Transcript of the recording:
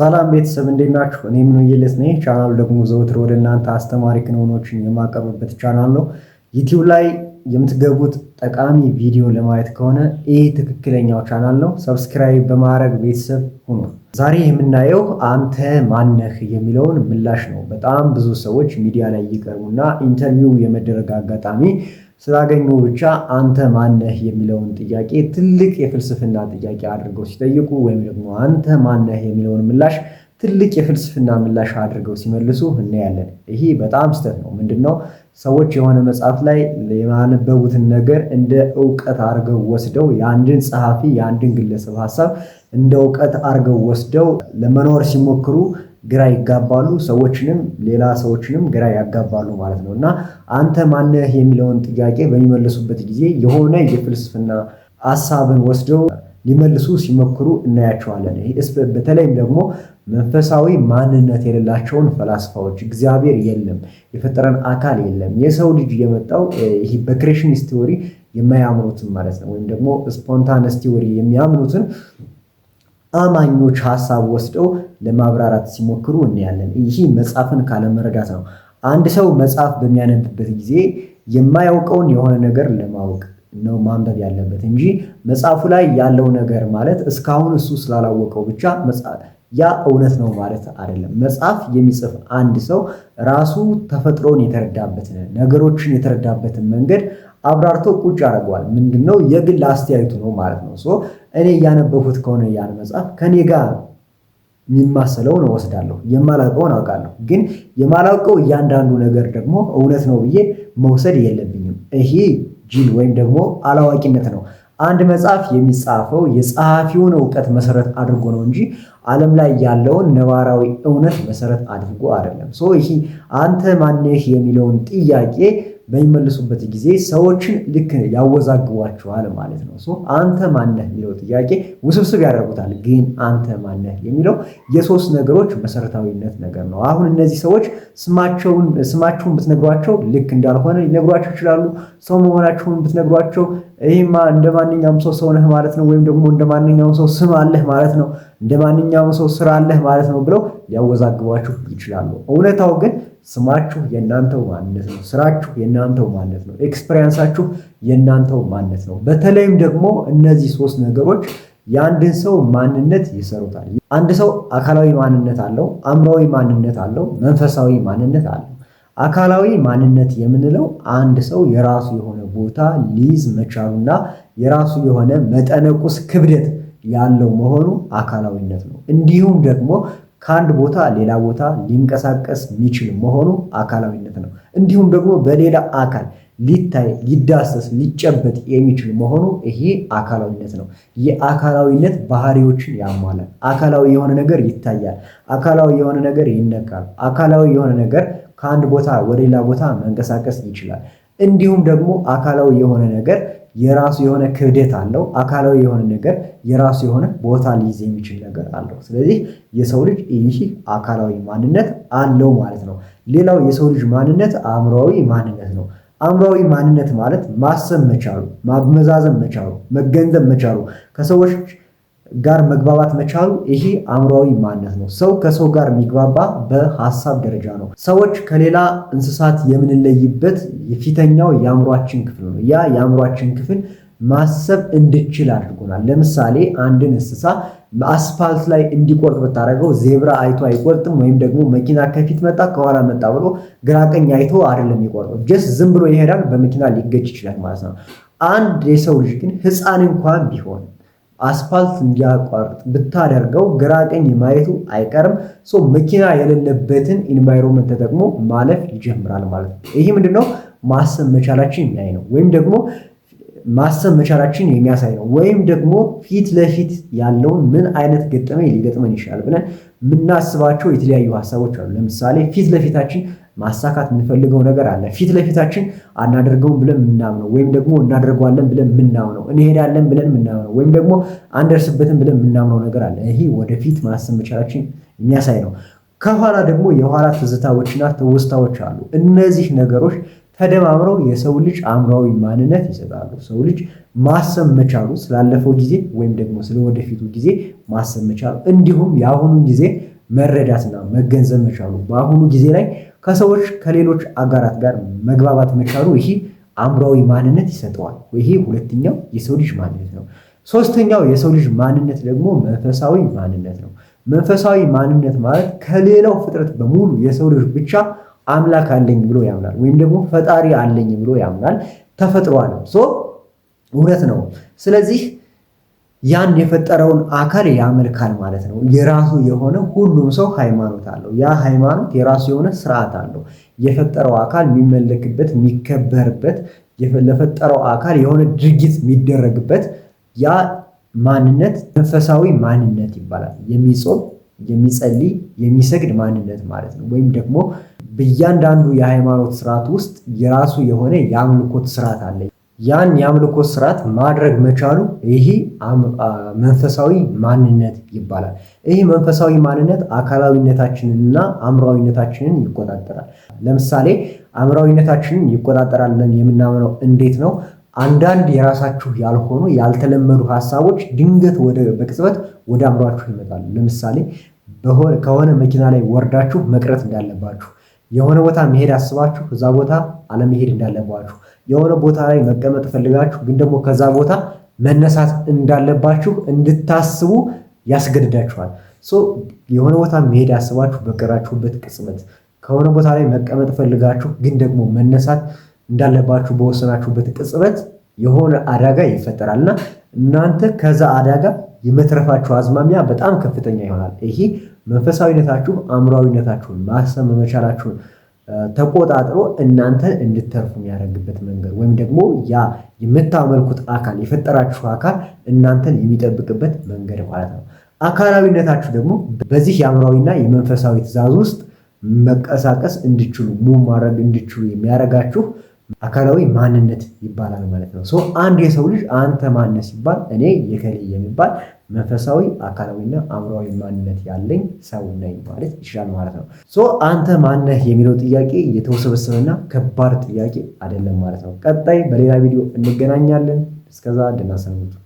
ሰላም ቤተሰብ እንዴት ናችሁ? እኔ ምንየለት ነኝ። ቻናሉ ደግሞ ዘወትር ወደ እናንተ አስተማሪ ክንውኖችን የማቀርብበት ቻናል ነው። ዩቲዩብ ላይ የምትገቡት ጠቃሚ ቪዲዮ ለማየት ከሆነ ይህ ትክክለኛው ቻናል ነው። ሰብስክራይብ በማድረግ ቤተሰብ ሁኑ። ዛሬ የምናየው አንተ ማነህ የሚለውን ምላሽ ነው። በጣም ብዙ ሰዎች ሚዲያ ላይ ይቀርቡና ኢንተርቪው የመደረግ አጋጣሚ ስላገኙ ብቻ አንተ ማነህ የሚለውን ጥያቄ ትልቅ የፍልስፍና ጥያቄ አድርገው ሲጠይቁ ወይም ደግሞ አንተ ማነህ የሚለውን ምላሽ ትልቅ የፍልስፍና ምላሽ አድርገው ሲመልሱ እናያለን። ይሄ በጣም ስህተት ነው። ምንድነው? ሰዎች የሆነ መጽሐፍ ላይ የማነበቡትን ነገር እንደ ዕውቀት አድርገው ወስደው የአንድን ጸሐፊ የአንድን ግለሰብ ሐሳብ እንደ ዕውቀት አድርገው ወስደው ለመኖር ሲሞክሩ ግራ ይጋባሉ። ሌላ ሰዎችንም ግራ ያጋባሉ ማለት ነው። እና አንተ ማነህ የሚለውን ጥያቄ በሚመልሱበት ጊዜ የሆነ የፍልስፍና ሐሳብን ወስደው ሊመልሱ ሲሞክሩ እናያቸዋለን። በተለይም ደግሞ መንፈሳዊ ማንነት የሌላቸውን ፈላስፋዎች እግዚአብሔር የለም፣ የፈጠረን አካል የለም፣ የሰው ልጅ የመጣው ይሄ በክሬሽኒስት ቲዎሪ የማያምኑትን ማለት ነው፣ ወይም ደግሞ ስፖንታነስ ቲዎሪ የሚያምኑትን አማኞች ሐሳብ ወስደው ለማብራራት ሲሞክሩ እናያለን። ይህ መጽሐፍን ካለመረዳት ነው። አንድ ሰው መጽሐፍ በሚያነብበት ጊዜ የማያውቀውን የሆነ ነገር ለማወቅ ነው ማንበብ ያለበት እንጂ መጽሐፉ ላይ ያለው ነገር ማለት እስካሁን እሱ ስላላወቀው ብቻ ያ እውነት ነው ማለት አይደለም። መጽሐፍ የሚጽፍ አንድ ሰው ራሱ ተፈጥሮን የተረዳበትን ነገሮችን የተረዳበትን መንገድ አብራርቶ ቁጭ ያደርገዋል። ምንድነው? የግል አስተያየቱ ነው ማለት ነው። እኔ እያነበብኩት ከሆነ ያን መጽሐፍ ከኔ ጋር የሚማሰለውን እወስዳለሁ፣ የማላውቀውን አውቃለሁ። ግን የማላውቀው እያንዳንዱ ነገር ደግሞ እውነት ነው ብዬ መውሰድ የለብኝም። ይሄ ጅል ወይም ደግሞ አላዋቂነት ነው። አንድ መጽሐፍ የሚጻፈው የጸሐፊውን ዕውቀት መሰረት አድርጎ ነው እንጂ ዓለም ላይ ያለውን ነባራዊ እውነት መሰረት አድርጎ አይደለም። ይሄ አንተ ማነህ የሚለውን ጥያቄ በሚመልሱበት ጊዜ ሰዎችን ልክ ያወዛግቧቸዋል ማለት ነው። አንተ ማነህ የሚለው ጥያቄ ውስብስብ ያደርጉታል። ግን አንተ ማነህ የሚለው የሶስት ነገሮች መሰረታዊነት ነገር ነው። አሁን እነዚህ ሰዎች ስማችሁን ብትነግሯቸው ልክ እንዳልሆነ ሊነግሯቸው ይችላሉ። ሰው መሆናችሁን ብትነግሯቸው ይህማ እንደ ማንኛውም ሰው ነህ ማለት ነው፣ ወይም ደግሞ እንደ ማንኛውም ሰው ስም አለህ ማለት ነው፣ እንደ ማንኛውም ሰው ስራ አለህ ማለት ነው ብለው ሊያወዛግቧችሁ ይችላሉ። እውነታው ግን ስማችሁ የእናንተው ማንነት ነው። ስራችሁ የእናንተው ማንነት ነው። ኤክስፔሪየንሳችሁ የእናንተው ማንነት ነው። በተለይም ደግሞ እነዚህ ሶስት ነገሮች የአንድን ሰው ማንነት ይሰሩታል። አንድ ሰው አካላዊ ማንነት አለው፣ አእምሯዊ ማንነት አለው፣ መንፈሳዊ ማንነት አለው። አካላዊ ማንነት የምንለው አንድ ሰው የራሱ የሆነ ቦታ ሊይዝ መቻሉና የራሱ የሆነ መጠነቁስ ክብደት ያለው መሆኑ አካላዊነት ነው። እንዲሁም ደግሞ ከአንድ ቦታ ሌላ ቦታ ሊንቀሳቀስ የሚችል መሆኑ አካላዊነት ነው። እንዲሁም ደግሞ በሌላ አካል ሊታይ፣ ሊዳሰስ፣ ሊጨበጥ የሚችል መሆኑ ይሄ አካላዊነት ነው። የአካላዊነት ባህሪዎችን ያሟላል። አካላዊ የሆነ ነገር ይታያል። አካላዊ የሆነ ነገር ይነካል። አካላዊ የሆነ ነገር ከአንድ ቦታ ወደ ሌላ ቦታ መንቀሳቀስ ይችላል። እንዲሁም ደግሞ አካላዊ የሆነ ነገር የራሱ የሆነ ክብደት አለው። አካላዊ የሆነ ነገር የራሱ የሆነ ቦታ ሊይዝ የሚችል ነገር አለው። ስለዚህ የሰው ልጅ ይህ አካላዊ ማንነት አለው ማለት ነው። ሌላው የሰው ልጅ ማንነት አእምሯዊ ማንነት ነው። አእምሯዊ ማንነት ማለት ማሰብ መቻሉ፣ ማመዛዘን መቻሉ፣ መገንዘብ መቻሉ፣ ከሰዎች ጋር መግባባት መቻሉ ይሄ አእምሯዊ ማንነት ነው። ሰው ከሰው ጋር የሚግባባ በሐሳብ ደረጃ ነው። ሰዎች ከሌላ እንስሳት የምንለይበት የፊተኛው የአእምሯችን ክፍል ነው። ያ የአእምሯችን ክፍል ማሰብ እንድችል አድርጎናል። ለምሳሌ አንድን እንስሳ አስፋልት ላይ እንዲቆርጥ ብታደርገው ዜብራ አይቶ አይቆርጥም። ወይም ደግሞ መኪና ከፊት መጣ ከኋላ መጣ ብሎ ግራቀኝ አይቶ አይደለም የሚቆርጠው። ጀስት ዝም ብሎ ይሄዳል፣ በመኪና ሊገጭ ይችላል ማለት ነው። አንድ የሰው ልጅ ግን ሕፃን እንኳን ቢሆን አስፋልት እንዲያቋርጥ ብታደርገው ግራ ቀኝ ማየቱ አይቀርም። መኪና የሌለበትን ኢንቫይሮንመንት ተጠቅሞ ማለፍ ይጀምራል ማለት ነው። ይህ ምንድነው? ማሰብ መቻላችን የሚያይ ነው። ወይም ደግሞ ማሰብ መቻላችን የሚያሳይ ነው። ወይም ደግሞ ፊት ለፊት ያለውን ምን አይነት ገጠመኝ ሊገጥመን ይችላል ብለን የምናስባቸው የተለያዩ ሀሳቦች አሉ። ለምሳሌ ፊት ለፊታችን ማሳካት የምንፈልገው ነገር አለ። ፊት ለፊታችን አናደርገውም ብለን የምናምነው ወይም ደግሞ እናደርገዋለን ብለን የምናምነው፣ እንሄዳለን ብለን የምናምነው ወይም ደግሞ አንደርስበትም ብለን የምናምነው ነገር አለ። ይሄ ወደፊት ማሰብ መቻላችን የሚያሳይ ነው። ከኋላ ደግሞ የኋላ ትዝታዎችና ትውስታዎች አሉ። እነዚህ ነገሮች ተደማምረው የሰው ልጅ አእምሯዊ ማንነት ይሰጣሉ። ሰው ልጅ ማሰብ መቻሉ ስላለፈው ጊዜ ወይም ደግሞ ስለወደፊቱ ጊዜ ማሰብ መቻሉ እንዲሁም የአሁኑን ጊዜ መረዳትና መገንዘብ መቻሉ፣ በአሁኑ ጊዜ ላይ ከሰዎች ከሌሎች አጋራት ጋር መግባባት መቻሉ ይሄ አእምሯዊ ማንነት ይሰጠዋል። ይሄ ሁለተኛው የሰው ልጅ ማንነት ነው። ሶስተኛው የሰው ልጅ ማንነት ደግሞ መንፈሳዊ ማንነት ነው። መንፈሳዊ ማንነት ማለት ከሌላው ፍጥረት በሙሉ የሰው ልጅ ብቻ አምላክ አለኝ ብሎ ያምናል፣ ወይም ደግሞ ፈጣሪ አለኝ ብሎ ያምናል። ተፈጥሯል እውነት ነው። ስለዚህ ያን የፈጠረውን አካል ያመልካል ማለት ነው። የራሱ የሆነ ሁሉም ሰው ሃይማኖት አለው። ያ ሃይማኖት የራሱ የሆነ ስርዓት አለው። የፈጠረው አካል የሚመለክበት የሚከበርበት፣ ለፈጠረው አካል የሆነ ድርጊት የሚደረግበት ያ ማንነት መንፈሳዊ ማንነት ይባላል። የሚጾም የሚጸልይ የሚሰግድ ማንነት ማለት ነው። ወይም ደግሞ በእያንዳንዱ የሃይማኖት ስርዓት ውስጥ የራሱ የሆነ የአምልኮት ስርዓት አለ። ያን የአምልኮት ስርዓት ማድረግ መቻሉ ይሄ መንፈሳዊ ማንነት ይባላል። ይህ መንፈሳዊ ማንነት አካላዊነታችንንና አእምሯዊነታችንን ይቆጣጠራል። ለምሳሌ አእምሯዊነታችንን ይቆጣጠራል ብለን የምናምነው እንዴት ነው? አንዳንድ የራሳችሁ ያልሆኑ ያልተለመዱ ሀሳቦች ድንገት በቅጽበት ወደ አእምሯችሁ ይመጣሉ። ለምሳሌ ከሆነ መኪና ላይ ወርዳችሁ መቅረት እንዳለባችሁ፣ የሆነ ቦታ መሄድ አስባችሁ እዛ ቦታ አለመሄድ እንዳለባችሁ፣ የሆነ ቦታ ላይ መቀመጥ ፈልጋችሁ ግን ደግሞ ከዛ ቦታ መነሳት እንዳለባችሁ እንድታስቡ ያስገድዳችኋል። የሆነ ቦታ መሄድ አስባችሁ በቀራችሁበት ቅጽበት ከሆነ ቦታ ላይ መቀመጥ ፈልጋችሁ ግን ደግሞ መነሳት እንዳለባችሁ በወሰናችሁበት ቅጽበት የሆነ አደጋ ይፈጠራል እና እናንተ ከዛ አደጋ የመትረፋችሁ አዝማሚያ በጣም ከፍተኛ ይሆናል። ይሄ መንፈሳዊነታችሁ አእምሯዊነታችሁን ማሰብ መቻላችሁን ተቆጣጥሮ እናንተን እንድትተርፉ የሚያደርግበት መንገድ ወይም ደግሞ ያ የምታመልኩት አካል የፈጠራችሁ አካል እናንተን የሚጠብቅበት መንገድ ማለት ነው። አካላዊነታችሁ ደግሞ በዚህ የአእምሯዊና የመንፈሳዊ ትእዛዝ ውስጥ መቀሳቀስ እንድችሉ ማድረግ እንድችሉ የሚያደርጋችሁ አካላዊ ማንነት ይባላል ማለት ነው። አንድ የሰው ልጅ አንተ ማነህ ሲባል እኔ የከሌ የሚባል መንፈሳዊ አካላዊና አእምሯዊ ማንነት ያለኝ ሰው ነኝ ማለት ይችላል ማለት ነው። አንተ ማነህ የሚለው ጥያቄ የተወሰበሰበና ከባድ ጥያቄ አይደለም ማለት ነው። ቀጣይ በሌላ ቪዲዮ እንገናኛለን። እስከዛ ደህና ሰንብቱ።